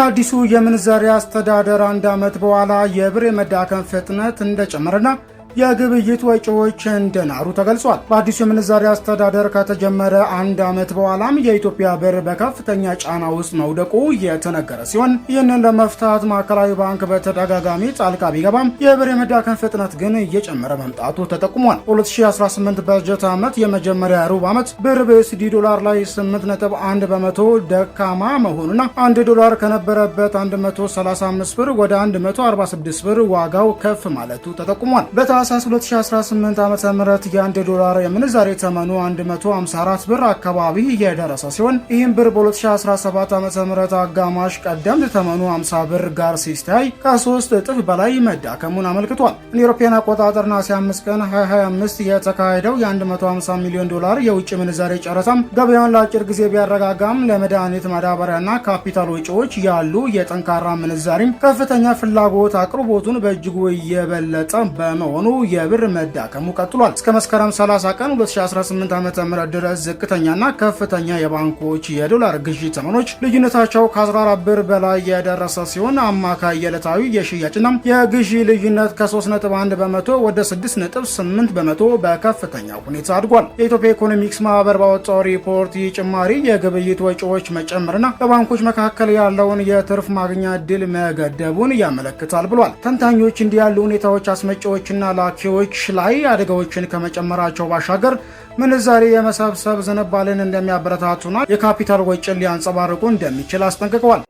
ከአዲሱ የምንዛሪ አስተዳደር አንድ ዓመት በኋላ የብር የመዳከም ፍጥነት እንደጨመረና የግብይት ወጪዎች እንደናሩ ተገልጿል። በአዲሱ የምንዛሪ አስተዳደር ከተጀመረ አንድ ዓመት በኋላም የኢትዮጵያ ብር በከፍተኛ ጫና ውስጥ መውደቁ የተነገረ ሲሆን ይህንን ለመፍታት ማዕከላዊ ባንክ በተደጋጋሚ ጣልቃ ቢገባም የብር የመዳከም ፍጥነት ግን እየጨመረ መምጣቱ ተጠቁሟል። በ2018 በጀት ዓመት የመጀመሪያ ሩብ ዓመት ብር በዩኤስዲ ዶላር ላይ 8.1 በመቶ ደካማ መሆኑና 1 ዶላር ከነበረበት 135 ብር ወደ 146 ብር ዋጋው ከፍ ማለቱ ተጠቁሟል። በታህሳስ 2018 ዓ.ም የ1 ዶላር የምንዛሬ ተመኑ 154 ብር አካባቢ የደረሰ ሲሆን ይህም ብር በ2017 ዓ.ም አጋማሽ ቀደምት ተመኑ 50 ብር ጋር ሲስተያይ ከ3 እጥፍ በላይ መዳከሙን አመልክቷል። እንደ አውሮፓውያን አቆጣጠር ነሐሴ 5 ቀን 2025 የተካሄደው የ150 ሚሊዮን ዶላር የውጭ ምንዛሬ ጨረታም ገበያውን ለአጭር ጊዜ ቢያረጋጋም ለመድኃኒት ማዳበሪያና ካፒታል ወጪዎች ያሉ የጠንካራ ምንዛሪም ከፍተኛ ፍላጎት አቅርቦቱን በእጅጉ እየበለጠ በመሆኑ የብር መዳከሙ ቀጥሏል። እስከ መስከረም 30 ቀን 2018 ዓ.ም ድረስ ዝቅተኛና ከፍተኛ የባንኮች የዶላር ግዢ ተመኖች ልዩነታቸው ከ14 ብር በላይ የደረሰ ሲሆን አማካይ የዕለታዊ የሽያጭና የግዢ ልዩነት ከ3.1 በመቶ ወደ 6.8 በመቶ በከፍተኛ ሁኔታ አድጓል። የኢትዮጵያ ኢኮኖሚክስ ማህበር ባወጣው ሪፖርት ይህ ጭማሪ የግብይት ወጪዎች መጨመርና በባንኮች መካከል ያለውን የትርፍ ማግኛ ዕድል መገደቡን ያመለክታል ብሏል። ተንታኞች እንዲህ ያሉ ሁኔታዎች አስመጪዎችና ላኪዎች ላይ አደጋዎችን ከመጨመራቸው ባሻገር ምንዛሬ የመሰብሰብ ዝንባሌን እንደሚያበረታቱና የካፒታል ወጪን ሊያንጸባርቁ እንደሚችል አስጠንቅቀዋል።